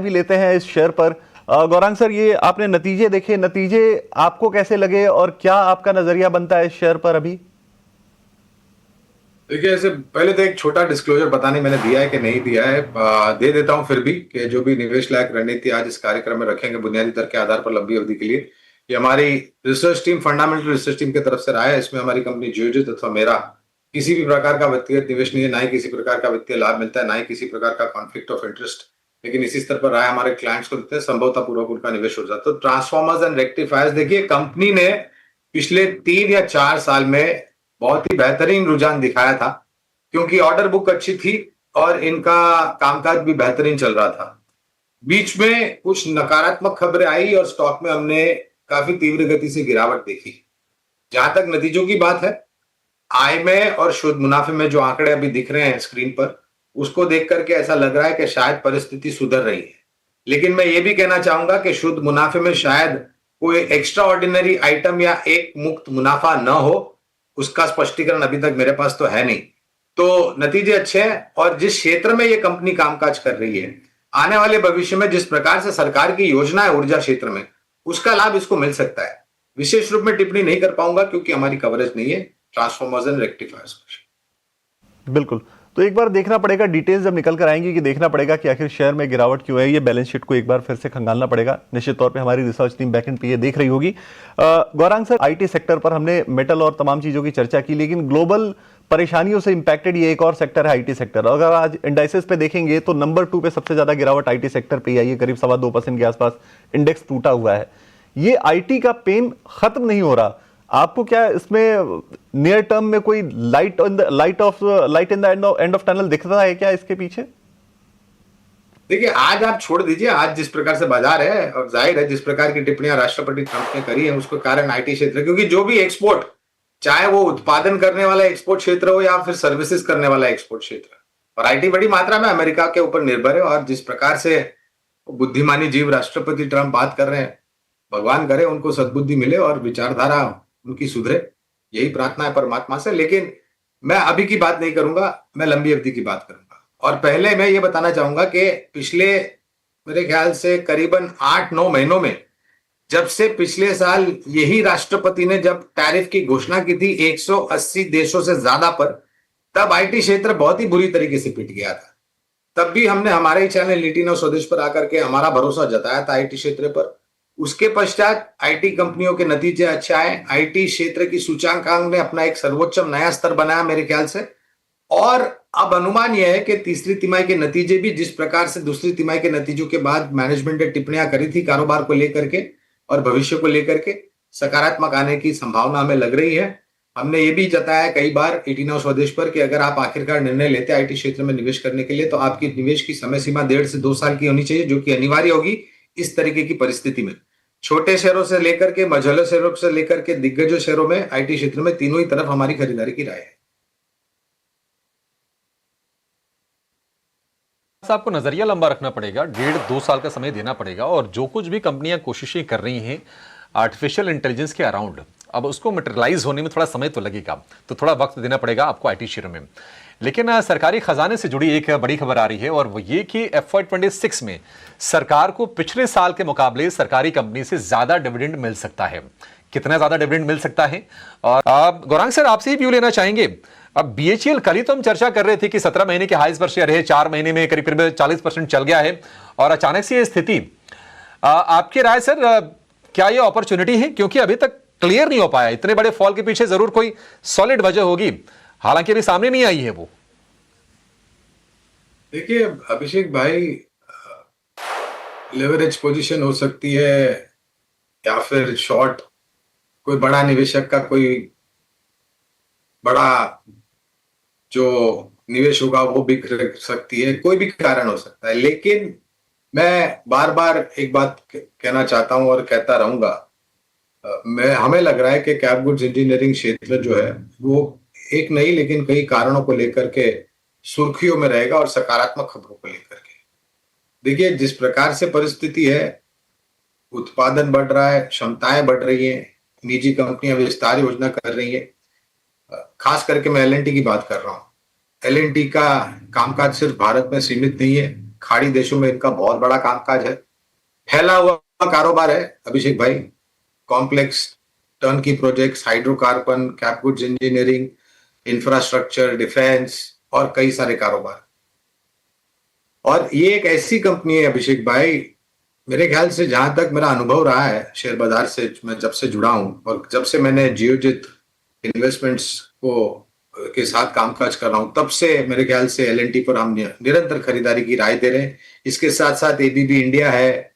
भी लेते हैं इस शेयर पर। गौरांग सर, ये आपने नतीजे देखे, नतीजे आपको कैसे लगे और क्या आपका नजरिया बनता है इस शेयर पर अभी? देखिए, ऐसे पहले तो एक छोटा डिस्क्लोजर पता नहीं मैंने दिया है कि नहीं दिया है, दे देता हूं फिर भी कि जो भी निवेश लायक रणनीति आज इस कार्यक्रम में रखेंगे बुनियादी दर के आधार पर लंबी अवधि के लिए, ये हमारी research team, fundamental research team की तरफ से रहा है। इसमें हमारी कंपनी जियोजित अथवा मेरा किसी भी प्रकार का व्यक्तिगत निवेश नहीं है, ना ही किसी प्रकार का वित्तीय लाभ मिलता है, ना ही किसी प्रकार का कॉन्फ्लिक्ट ऑफ इंटरेस्ट। लेकिन इसी स्तर पर रहा है, हमारे क्लाइंट्स को देते हैं, संभवतः पूर्वक उनका निवेश हो जाता है। तो ट्रांसफॉर्मर्स एंड रेक्टिफायर्स, देखिए कंपनी ने पिछले 3 या 4 साल में बहुत ही बेहतरीन रुझान दिखाया था, क्योंकि ऑर्डर बुक अच्छी थी और इनका कामकाज भी बेहतरीन चल रहा था। बीच में कुछ नकारात्मक खबरें आई और स्टॉक में हमने काफी तीव्र गति से गिरावट देखी। जहां तक नतीजों की बात है, आय में और शुद्ध मुनाफे में जो आंकड़े अभी दिख रहे हैं स्क्रीन पर, उसको देख करके ऐसा लग रहा है कि शायद परिस्थिति सुधर रही है। लेकिन मैं ये भी कहना चाहूंगा कि शुद्ध मुनाफे में शायद कोई एक्स्ट्रा ऑर्डिनरी आइटम या एक मुक्त मुनाफा न हो, उसका स्पष्टीकरण अभी तक मेरे पास तो है नहीं। तो नतीजे अच्छे हैं और जिस क्षेत्र में ये कंपनी कामकाज कर रही है, आने वाले भविष्य में जिस प्रकार से सरकार की योजना है ऊर्जा क्षेत्र में, उसका लाभ इसको मिल सकता है। विशेष रूप में टिप्पणी नहीं कर पाऊंगा क्योंकि हमारी कवरेज नहीं है ट्रांसफॉर्मर्स एंड रेक्टिफायर्स पर। बिल्कुल। तो एक बार देखना पड़ेगा, डिटेल्स जब निकल कर आएंगी कि देखना पड़ेगा कि आखिर शेयर में गिरावट क्यों है। ये बैलेंस शीट को एक बार फिर से खंगालना पड़ेगा। निश्चित तौर पे हमारी रिसर्च टीम बैकएंड पे ये देख रही होगी। गौरांग सर, आईटी सेक्टर पर हमने मेटल और तमाम चीजों की चर्चा की, लेकिन ग्लोबल परेशानियों से इंपैक्टेड ये एक और सेक्टर है, आईटी सेक्टर। अगर आज इंडाइसेस पे देखेंगे तो नंबर 2 पे सबसे ज्यादा गिरावट आईटी सेक्टर पे आई है, करीब 2.25% के आसपास इंडेक्स टूटा हुआ है। ये आईटी का पेन खत्म नहीं हो रहा। आपको क्या इसमें नियर टर्म में कोई light in the end of tunnel दिख रहा है क्या इसके पीछे? देखिए, आज आप छोड़ दीजिए, आज जिस प्रकार से बाजार है और जाहिर है जिस प्रकार की टिप्पणियां राष्ट्रपति ट्रंप ने करी है, उसको कारण आईटी क्षेत्र, क्योंकि जो भी एक्सपोर्ट, चाहे वो उत्पादन करने वाला एक्सपोर्ट क्षेत्र हो या फिर सर्विसेज करने वाला एक्सपोर्ट क्षेत्र, और आईटी बड़ी मात्रा में अमेरिका के ऊपर निर्भर है। और जिस प्रकार से बुद्धिमानी जीव राष्ट्रपति ट्रंप बात कर रहे हैं, भगवान करे उनको सद्बुद्धि मिले और विचारधारा उनकी सुधरे, यही प्रार्थना है परमात्मा से। लेकिन मैं अभी की बात नहीं करूंगा, मैं लंबी अवधि की बात करूंगा। और पहले मैं ये बताना चाहूंगा कि पिछले मेरे ख्याल से करीबन 8-9 महीनों में, जब से पिछले साल यही राष्ट्रपति ने जब टैरिफ की घोषणा की थी 180 देशों से ज्यादा पर, तब आईटी क्षेत्र बहुत ही बुरी तरीके से पिट गया था। तब भी हमने हमारे ही चैनल लिटिन और स्वदेश पर आकर के हमारा भरोसा जताया था आईटी क्षेत्र पर। उसके पश्चात आईटी कंपनियों के नतीजे अच्छे आए। आईटी क्षेत्र की सूचकांक ने अपना एक सर्वोच्च नया स्तर बनाया मेरे ख्याल से। और अब अनुमान यह है कि तीसरी तिमाही के नतीजे भी जिस प्रकार से दूसरी तिमाही के नतीजों के बाद मैनेजमेंट ने टिप्पणियां करी थी कारोबार को लेकर के और भविष्य को लेकर के, सकारात्मक आने की संभावना हमें लग रही है। हमने ये भी जताया कई बार 18 स्वदेश पर कि अगर आप आखिरकार निर्णय लेते हैं आईटी क्षेत्र में निवेश करने के लिए, तो आपकी निवेश की समय सीमा 1.5 से 2 साल की होनी चाहिए, जो कि अनिवार्य होगी इस तरीके की परिस्थिति में। छोटे शहरों से लेकर के मझोले शहरों से लेकर के दिग्गज शहरों में आईटी क्षेत्र में तीनों ही तरफ हमारी खरीदारी की राय है। आपको नजरिया लंबा रखना पड़ेगा, 1.5-2 साल का समय देना पड़ेगा। और जो कुछ भी कंपनियां कोशिशें कर रही हैं आर्टिफिशियल इंटेलिजेंस के अराउंड, अब उसको मटेरियलाइज होने में थोड़ा समय तो लगेगा, तो थोड़ा वक्त देना पड़ेगा आपको आईटी क्षेत्र में। लेकिन सरकारी खजाने से जुड़ी एक बड़ी खबर आ रही है, और वो ये कि FY26 में सरकार को पिछले साल के मुकाबले सरकारी कंपनी से ज्यादा डिविडेंड मिल सकता है। कितना ज्यादा डिविडेंड मिल सकता है? और गौरांग सर, आपसे ही व्यू लेना चाहेंगे। अब BHEL, कल ही तो हम चर्चा कर रहे थे कि 17 महीने के हाईस पर शेयर रहे, 4 महीने में करीब करीब 40% चल गया है, और अचानक से ये स्थिति। आपकी राय सर, क्या ये अपॉर्चुनिटी है? क्योंकि अभी तक क्लियर नहीं हो पाया, इतने बड़े फॉल के पीछे जरूर कोई सॉलिड वजह होगी, हालांकि अभी सामने नहीं आई है वो। देखिए अभिषेक भाई, लेवरेज पोजीशन हो सकती है या फिर शॉर्ट, कोई बड़ा निवेशक का कोई बड़ा जो निवेश होगा वो बिक सकती है, कोई भी कारण हो सकता है। लेकिन मैं बार बार एक बात कहना चाहता हूं और कहता रहूंगा, हमें लग रहा है कि कैप गुड्स इंजीनियरिंग क्षेत्र जो है वो एक नहीं लेकिन कई कारणों को लेकर के सुर्खियों में रहेगा और सकारात्मक खबरों को लेकर के। देखिए, जिस प्रकार से परिस्थिति है, उत्पादन बढ़ रहा है, क्षमताएं बढ़ रही हैं, निजी कंपनियां विस्तार योजना कर रही है। खास करके मैं L&T की बात कर रहा हूं। L&T का कामकाज सिर्फ भारत में सीमित नहीं है, खाड़ी देशों में इनका बहुत बड़ा कामकाज है, फैला हुआ कारोबार है अभिषेक भाई, complex turnkey projects, hydrocarbon, cap goods engineering, infrastructure, defence और कई सारे कारोबार। और ये एक ऐसी कंपनी है अभिषेक भाई, मेरे ख्याल से जहां तक मेरा अनुभव रहा है शेयर बाजार से, मैं जब से जुड़ा हूं और जब से मैंने जियोजित इन्वेस्टमेंट्स को के साथ कामकाज कर रहा हूं, तब से मेरे ख्याल से एल&टी पर हम निरंतर खरीदारी की राय दे रहे हैं। इसके साथ साथ एबीबी इंडिया है,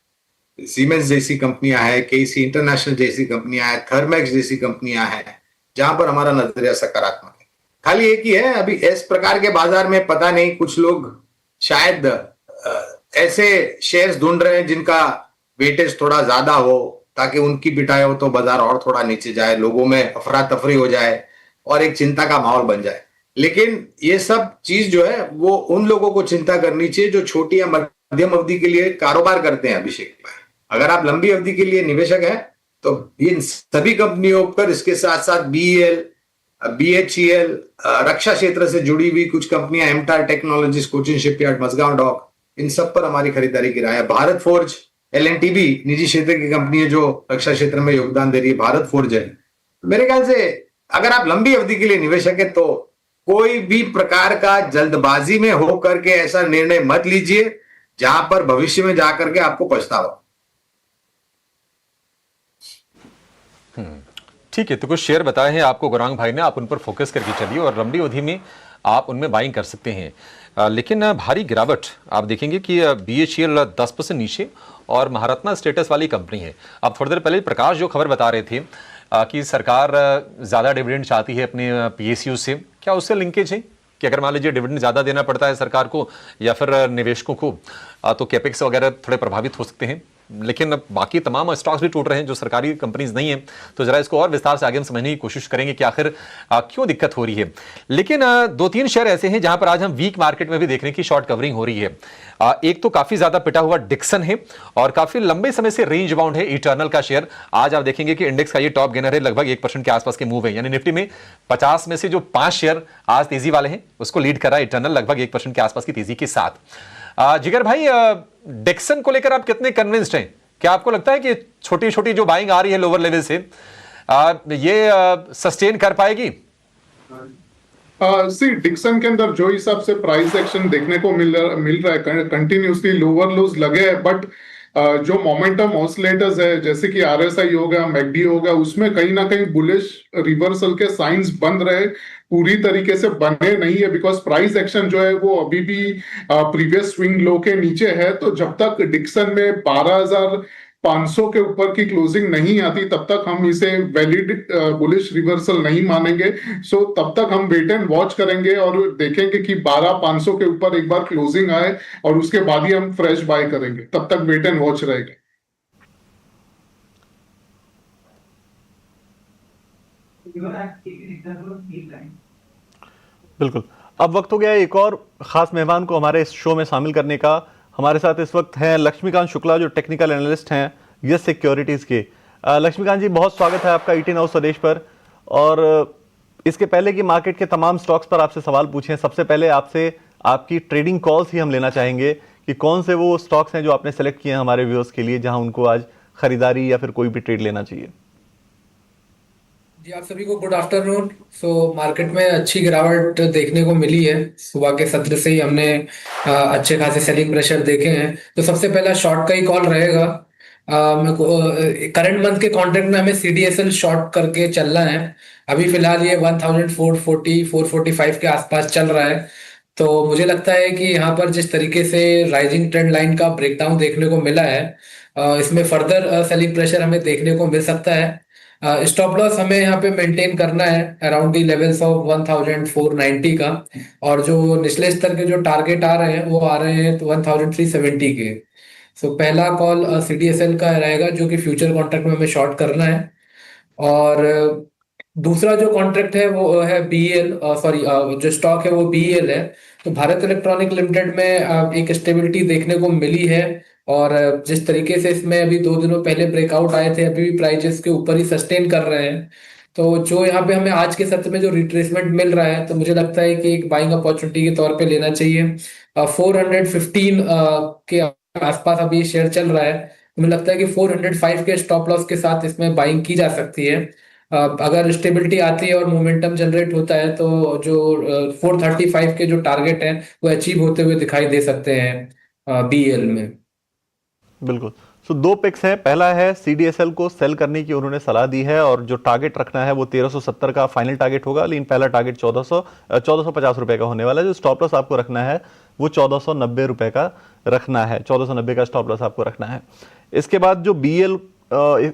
सीमेंस जैसी कंपनियां हैं, केसी इंटरनेशनल जैसी कंपनियां हैं, थर्मैक्स जैसी कंपनियां हैं, जहां पर हमारा नजरिया सकारात्मक है। खाली एक ही है, अभी इस प्रकार के बाजार में पता नहीं, कुछ लोग शायद ऐसे शेयर्स ढूंढ रहे हैं जिनका वेटेज थोड़ा ज्यादा हो, ताकि उनकी बिटाई हो तो बाजार और थोड़ा नीचे जाए, लोगों में अफरा तफरी हो जाए और एक चिंता का माहौल बन जाए। लेकिन ये सब चीज जो है वो उन लोगों को चिंता करनी चाहिए जो छोटी या मध्यम अवधि के लिए कारोबार करते हैं अभिषेक भाई। अगर आप लंबी अवधि के लिए निवेशक हैं तो इन सभी कंपनियों पर, इसके साथ साथ बीईएल, बीएचईएल, रक्षा क्षेत्र से जुड़ी हुई कुछ कंपनियां, MTAR technologies, Cochin shipyard, Mazagon dock, इन सब पर हमारी खरीदारी की राय है। भारत फोर्ज, एल&टी भी निजी क्षेत्र की कंपनी है जो रक्षा क्षेत्र में योगदान दे रही है, भारत फोर्ज है। मेरे ख्याल से अगर आप लंबी अवधि के लिए निवेशक है तो कोई भी प्रकार का जल्दबाजी में होकर के ऐसा निर्णय मत लीजिए जहां पर भविष्य में जाकर के आपको पछतावा। ठीक है, तो कुछ शेयर बताए हैं आपको गौरांग भाई ने, आप उन पर फोकस करके चलिए और लंबी अवधि में आप उनमें बाइंग कर सकते हैं। लेकिन भारी गिरावट आप देखेंगे कि बीएचईएल 10% नीचे और महारत्ना स्टेटस वाली कंपनी है। अब थोड़ी देर पहले प्रकाश जो खबर बता रहे थे कि सरकार ज़्यादा डिविडेंड चाहती है अपने पीएसयू से, क्या उससे लिंकेज है कि अगर मान लीजिए डिविडेंड ज़्यादा देना पड़ता है सरकार को या फिर निवेशकों को तो कैपेक्स वगैरह थोड़े प्रभावित हो सकते हैं? लेकिन बाकी तमाम स्टॉक्स भी टूट रहे हैं जो सरकारी कंपनीज नहीं है, तो जरा इसको और विस्तार से आगे हम समझने की कोशिश करेंगे कि आखिर क्यों दिक्कत हो रही है। लेकिन दो तीन शेयर ऐसे हैं जहां पर आज हम वीक मार्केट में भी देख रहे हैं कि शॉर्ट कवरिंग हो रही है। एक तो काफी ज्यादा पिटा हुआ डिक्सन है और काफी लंबे समय से रेंज बाउंड है इटर्नल का शेयर। आज आप देखेंगे कि इंडेक्स का ये टॉप गेनर है, लगभग 1% के आसपास के मूव है, यानी निफ्टी में 50 में से जो 5 शेयर आज तेजी वाले हैं उसको लीड कर रहा है इटर्नल लगभग 1% के आसपास की तेजी के साथ। जिगर भाई, डिक्सन को लेकर आप कितने कन्विंस्ड हैं? क्या आपको लगता है कि छोटी छोटी जो बाइंग आ रही है लोअर लेवल से ये सस्टेन कर पाएगी? सी डिक्सन के अंदर जो हिसाब से प्राइस एक्शन देखने को मिल रहा है, कंटिन्यूसली लोअर लोज लगे हैं, बट जो मोमेंटम ऑसिलेटर्स है जैसे कि आरएसआई हो गया, मैकडी हो गया, उसमें कहीं ना कहीं बुलिश रिवर्सल के साइंस बन रहे, पूरी तरीके से बने नहीं है, बिकॉज प्राइस एक्शन जो है वो अभी भी प्रीवियस स्विंग लो के नीचे है। तो जब तक डिक्सन में 12,500 के ऊपर की क्लोजिंग नहीं आती तब तक हम इसे वैलिड बुलिश रिवर्सल नहीं मानेंगे। सो तब तक हम वेट एंड वॉच करेंगे और देखेंगे कि 12,500 के ऊपर एक बार क्लोजिंग आए और उसके बाद ही हम फ्रेश बाय करेंगे। तब तक वेट एंड वॉच रहेगा। बिल्कुल। अब वक्त हो गया है एक और खास मेहमान को हमारे इस शो में शामिल करने का। हमारे साथ इस वक्त हैं लक्ष्मीकांत शुक्ला, जो टेक्निकल एनालिस्ट हैं यस सिक्योरिटीज़ के। लक्ष्मीकांत जी, बहुत स्वागत है आपका ईटी नाउ स्वदेश पर। और इसके पहले कि मार्केट के तमाम स्टॉक्स पर आपसे सवाल पूछें, सबसे पहले आपसे आपकी ट्रेडिंग कॉल्स ही हम लेना चाहेंगे कि कौन से वो स्टॉक्स हैं जो आपने सेलेक्ट किए हैं हमारे व्यूअर्स के लिए, जहां उनको आज खरीदारी या फिर कोई भी ट्रेड लेना चाहिए। जी, आप सभी को गुड आफ्टरनून। मार्केट में अच्छी गिरावट देखने को मिली है। सुबह के सत्र से ही हमने अच्छे खासे सेलिंग प्रेशर देखे हैं। तो सबसे पहला शॉर्ट का ही कॉल रहेगा। करंट मंथ के कॉन्ट्रैक्ट में हमें सीडीएसएल शॉर्ट करके चलना है। अभी फिलहाल ये 1440 445 के आसपास चल रहा है। तो मुझे लगता है कि यहाँ पर जिस तरीके से राइजिंग ट्रेंड लाइन का ब्रेकडाउन देखने को मिला है, इसमें फर्दर सेलिंग प्रेशर हमें देखने को मिल सकता है। स्टॉप लॉस हमें यहाँ पे मेंटेन करना है अराउंड दी लेवल्स ऑफ 1490 का, और जो निचले स्तर के जो टारगेट आ रहे हैं वो आ रहे हैं 1370 के। पहला कॉल सीडीएसएल का रहेगा जो कि फ्यूचर कॉन्ट्रैक्ट में हमें शॉर्ट करना है। और दूसरा जो कॉन्ट्रैक्ट है वो है बीएल, जो स्टॉक है वो बीएल है। तो भारत इलेक्ट्रॉनिक लिमिटेड में एक स्टेबिलिटी देखने को मिली है, और जिस तरीके से इसमें अभी 2 दिनों पहले ब्रेकआउट आए थे, अभी भी प्राइजेस के ऊपर ही सस्टेन कर रहे हैं। तो जो यहाँ पे हमें आज के सत्र में जो रिट्रेसमेंट मिल रहा है, तो मुझे लगता है कि एक बाइंग अपॉर्चुनिटी के तौर पे लेना चाहिए। 415 के आसपास अभी शेयर चल रहा है, तो मुझे लगता है कि 405 के स्टॉप लॉस के साथ इसमें बाइंग की जा सकती है। अगर स्टेबिलिटी आती है और मोमेंटम जनरेट होता है, तो जो 435 के जो टारगेट है वो अचीव होते हुए दिखाई दे सकते हैं बीएल में। बिल्कुल। सो दो पिक्स हैं, पहला है सीडीएसएल को सेल करने की उन्होंने सलाह दी है और जो टारगेट रखना है वो 1370 का फाइनल टारगेट होगा, लेकिन पहला टारगेट 1450 रुपए का होने वाला है। जो स्टॉप लॉस आपको रखना है वो 1490 रुपए का रखना है, 1490 का स्टॉप लॉस आपको रखना है। इसके बाद जो बीएल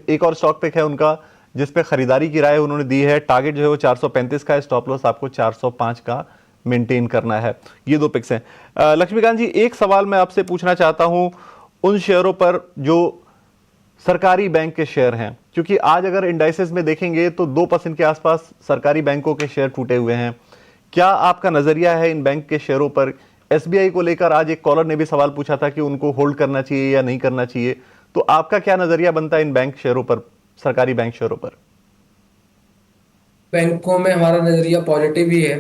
एक और स्टॉक पिक है उनका जिस पे खरीदारी की राय उन्होंने दी है, टारगेट जो है वो 435 का है, स्टॉप लॉस आपको 405 का मेंटेन करना है। ये दो पिक्स हैं। लक्ष्मीकांत जी, एक सवाल मैं आपसे पूछना चाहता हूं उन शेयरों पर जो सरकारी बैंक के शेयर हैं, क्योंकि आज अगर इंडाइसेस में देखेंगे तो 2% के आसपास सरकारी बैंकों के शेयर टूटे हुए हैं। क्या आपका नजरिया है इन बैंक के शेयरों पर? एसबीआई को लेकर आज एक कॉलर ने भी सवाल पूछा था कि उनको होल्ड करना चाहिए या नहीं करना चाहिए, तो आपका क्या नजरिया बनता है इन बैंक शेयरों पर, सरकारी बैंक शेयरों पर? बैंकों में हमारा नजरिया पॉजिटिव ही है।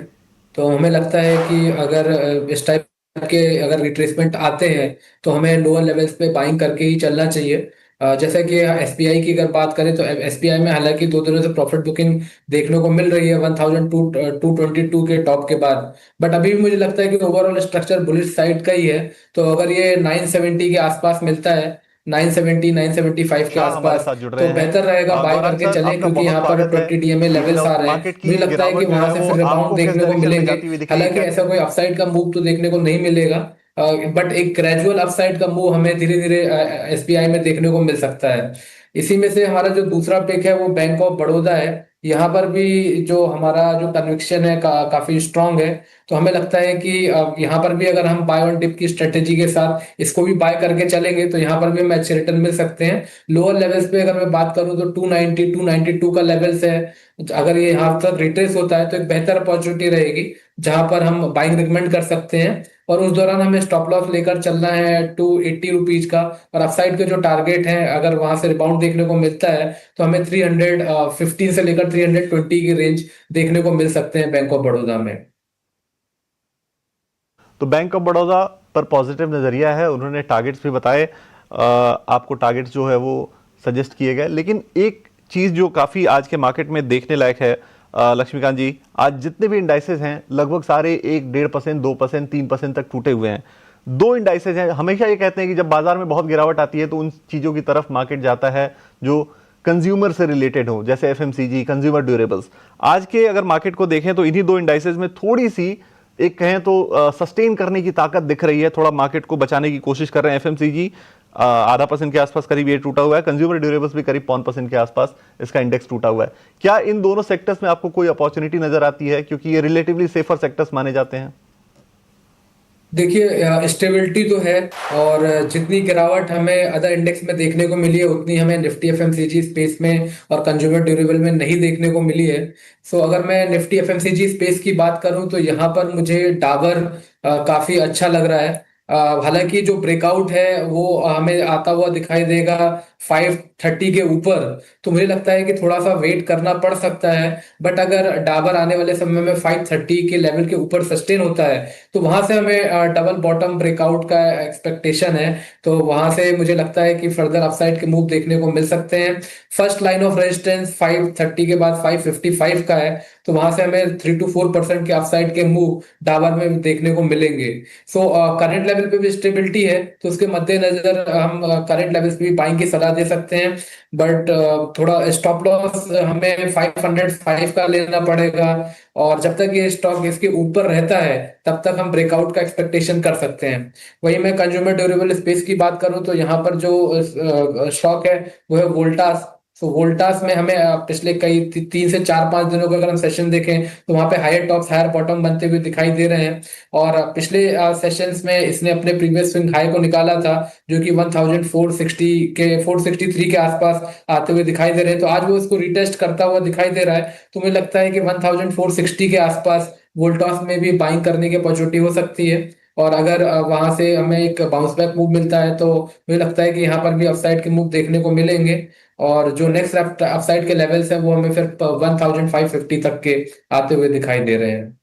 तो हमें लगता है कि अगर इस टाइप के अगर रिट्रेसमेंट आते हैं, तो हमें लोअर लेवल्स पे बाइंग करके ही चलना चाहिए। जैसा कि एसबीआई की अगर बात करें, तो एसबीआई में हालांकि 2 दिनों से प्रॉफिट बुकिंग देखने को मिल रही है 1222 के टॉप के बाद, बट अभी भी मुझे लगता है कि ओवरऑल स्ट्रक्चर बुलिश साइड का ही है। तो अगर ये 970 के आसपास मिलता है, 970 975 के शाह हमारे आसपास, साथ जुड़ तो रहे हैं। बेहतर रहेगा बाय गौरांग करके सर, चलें, आपका क्योंकि बहुत यहाँ पर स्वागत है। 20 डीएमए लेवल्स आ रहे हैं। मार्केट की मुझे लगता है कि गिरावट जो वहां है से वो फिर आपको रिबाउंड किस देखने को डायरेक्शन में मिलेंगे। जाती हुई दिख रही है? हालांकि क्या ऐसा कोई अपसाइड का मूव तो देखने को नहीं मिलेगा, बट एक ग्रेजुअल अपसाइड का मूव हमें धीरे धीरे एसबीआई में देखने को मिल सकता है। इसी में से हमारा जो दूसरा पिक है वो बैंक ऑफ बड़ौदा है। यहाँ पर भी जो हमारा जो कन्विक्शन है काफी स्ट्रांग है। तो हमें लगता है कि यहाँ पर भी अगर हम बाय ऑन डिप की स्ट्रेटेजी के साथ इसको भी बाय करके चलेंगे, तो यहाँ पर भी हमें अच्छे रिटर्न मिल सकते हैं। लोअर लेवल्स पे अगर मैं बात करूँ तो 290 292 का लेवल्स है। अगर ये यहाँ तक रिट्रेस होता है तो एक बेहतर अपॉर्चुनिटी रहेगी जहां पर हम बाइंग रिकमेंड कर सकते हैं। और उस दौरान हमें स्टॉप लॉस लेकर चलना है 280 रुपीज का। और अपसाइड के जो टारगेट है, अगर वहां से रिबाउंड देखने को मिलता है, तो हमें 315 से लेकर 320 की रेंज देखने को मिल सकते हैं बैंक ऑफ बड़ौदा में। तो बैंक ऑफ बड़ौदा पर पॉजिटिव नजरिया है, उन्होंने टारगेट्स भी बताए, आपको टारगेट्स जो है वो सजेस्ट किए गए। लेकिन एक चीज जो काफी आज के मार्केट में देखने लायक है लक्ष्मीकांत जी, आज जितने भी इंडाइसेस हैं लगभग सारे 1-1.5%, 2%, 3% तक टूटे हुए हैं। दो इंडाइसेस हैं, हमेशा ये कहते हैं कि जब बाजार में बहुत गिरावट आती है तो उन चीजों की तरफ मार्केट जाता है जो कंज्यूमर से रिलेटेड हो, जैसे एफएमसीजी, कंज्यूमर ड्यूरेबल्स। आज के अगर मार्केट को देखें तो इन्हीं दो इंडाइसेस में थोड़ी सी, एक कहें तो सस्टेन करने की ताकत दिख रही है, थोड़ा मार्केट को बचाने की कोशिश कर रहे हैं। एफएमसीजी 0.5% के आसपास करीब ये टूटा हुआ है, कंज्यूमर ड्यूरेबल्स भी करीब 5% के आसपास इसका इंडेक्स टूटा हुआ है। क्या इन दोनों सेक्टर्स में आपको कोई अपॉर्चुनिटी नजर आती है, क्योंकि ये रिलेटिवली सेफर सेक्टर्स माने जाते हैं? देखिए, स्टेबिलिटी तो है, और जितनी गिरावट हमें अदर इंडेक्स में देखने को मिली है, उतनी हमें निफ्टी एफएमसीजी स्पेस में और कंज्यूमर ड्यूरेबल में नहीं देखने को मिली है। सो अगर मैं निफ्टी एफएमसीजी स्पेस की बात करूं, तो यहाँ पर मुझे डाबर काफी अच्छा लग रहा है। हालांकि जो ब्रेकआउट है वो हमें आता हुआ दिखाई देगा 530 के ऊपर, तो मुझे लगता है कि थोड़ा सा वेट करना पड़ सकता है। बट अगर डाबर आने वाले समय में 530 के लेवल के ऊपर सस्टेन होता है, तो वहां से हमें डबल बॉटम ब्रेकआउट का एक्सपेक्टेशन है। तो वहां से मुझे लगता है कि फर्दर अपसाइड के मूव देखने को मिल सकते हैं। फर्स्ट लाइन ऑफ रेजिस्टेंस 530 के बाद 555 का है, तो वहां से हमें 3 to 4% के अपसाइड के मूव डाबर में देखने को मिलेंगे। सो करंट लेवल पे भी स्टेबिलिटी है, तो उसके मद्देनजर हम करंट लेवल्स पे भी बाइंग की सलाह दे सकते हैं। बट थोड़ा स्टॉप लॉस हमें 505 का लेना पड़ेगा, और जब तक ये स्टॉक इसके ऊपर रहता है तब तक हम ब्रेकआउट का एक्सपेक्टेशन कर सकते हैं। वही मैं कंज्यूमर ड्यूरेबल स्पेस की बात करूं, तो यहाँ पर जो स्टॉक है वो है वोल्टास। तो वोल्टास में हमें पिछले कई 3 से 4 5 दिनों का अगर हम सेशन देखें, तो वहां पे हायर टॉप्स हायर बॉटम बनते हुए दिखाई दे रहे हैं। और पिछले सेशंस में इसने अपने प्रीवियस स्विंग हाई को निकाला था, जो कि 1460 के 463 के आसपास आते हुए दिखाई दे रहे हैं। तो आज वो इसको रिटेस्ट करता हुआ दिखाई दे रहा है। तो मुझे लगता है कि 1460 के आसपास वोल्टास में भी बाइंग करने की अपॉर्चुनिटी हो सकती है। और अगर वहां से हमें एक बाउंस बैक मूव मिलता है तो मुझे लगता है कि यहाँ पर भी अपसाइड के मूव देखने को मिलेंगे, और जो नेक्स्ट अपसाइड के लेवल्स हैं वो हमें फिर 1550 तक के आते हुए दिखाई दे रहे हैं।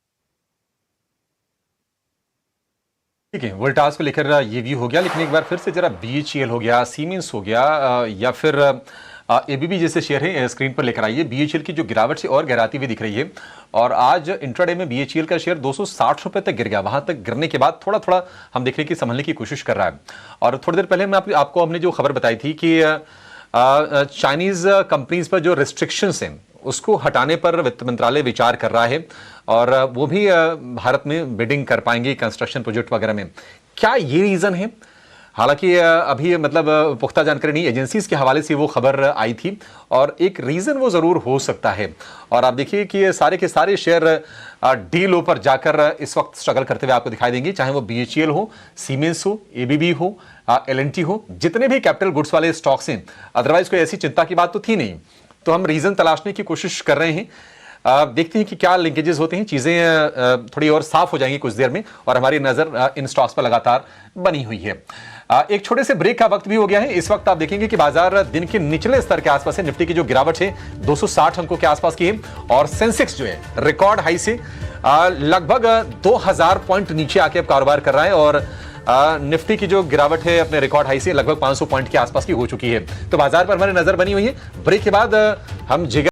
ठीक है, वोल्टास को लेकर ये व्यू हो गया, लेकिन एक बार फिर से जरा बीएचईएल हो गया, सीमेंस हो गया, या फिर एबीबी जैसे शेयर है स्क्रीन पर लेकर आइए। बीएचईएल की जो गिरावट से और गहराती हुई दिख रही है, और आज इंट्राडे में बीएचईएल का शेयर 260 रुपए तक गिर गया। वहां तक गिरने के बाद थोड़ा थोड़ा हम देख रहे हैं कि संभलने की कोशिश कर रहा है। और थोड़ी देर पहले मैं आपको हमने जो खबर बताई थी कि चाइनीज कंपनीज पर जो रिस्ट्रिक्शंस हैं उसको हटाने पर वित्त मंत्रालय विचार कर रहा है, और वो भी भारत में बिडिंग कर पाएंगे कंस्ट्रक्शन प्रोजेक्ट वगैरह में। क्या ये रीजन है? हालांकि अभी मतलब पुख्ता जानकारी नहीं, एजेंसीज के हवाले से वो खबर आई थी, और एक रीजन वो जरूर हो सकता है। और आप देखिए कि सारे के सारे शेयर डी लो पर जाकर इस वक्त स्ट्रगल करते हुए आपको दिखाई देंगे, चाहे वो बीएचईएल हो, सीमेंस हो, एबीबी हो, एलएनटी हो, जितने भी कैपिटल गुड्स वाले स्टॉक्स हैं। अदरवाइज कोई ऐसी चिंता की बात तो थी नहीं, तो हम रीजन तलाशने की कोशिश कर रहे हैं। देखते हैं कि क्या लिंकेजेस होते हैं, चीजें थोड़ी और साफ हो जाएंगी कुछ देर में, और हमारी नजर इन स्टॉक्स पर लगातार बनी हुई है। एक छोटे से ब्रेक का वक्त भी हो गया है। इस वक्त आप देखेंगे कि बाजार दिन के निचले स्तर के आसपास है। निफ्टी की जो गिरावट है 260 अंकों के आसपास की है, और सेंसेक्स जो है रिकॉर्ड हाई से लगभग 2000 पॉइंट नीचे आके अब कारोबार कर रहा है, और निफ्टी की जो गिरावट है अपने रिकॉर्ड हाई से लगभग 500 पॉइंट के आसपास की हो चुकी है। तो बाजार पर हमारी नजर बनी हुई है। ब्रेक के बाद हम जिगर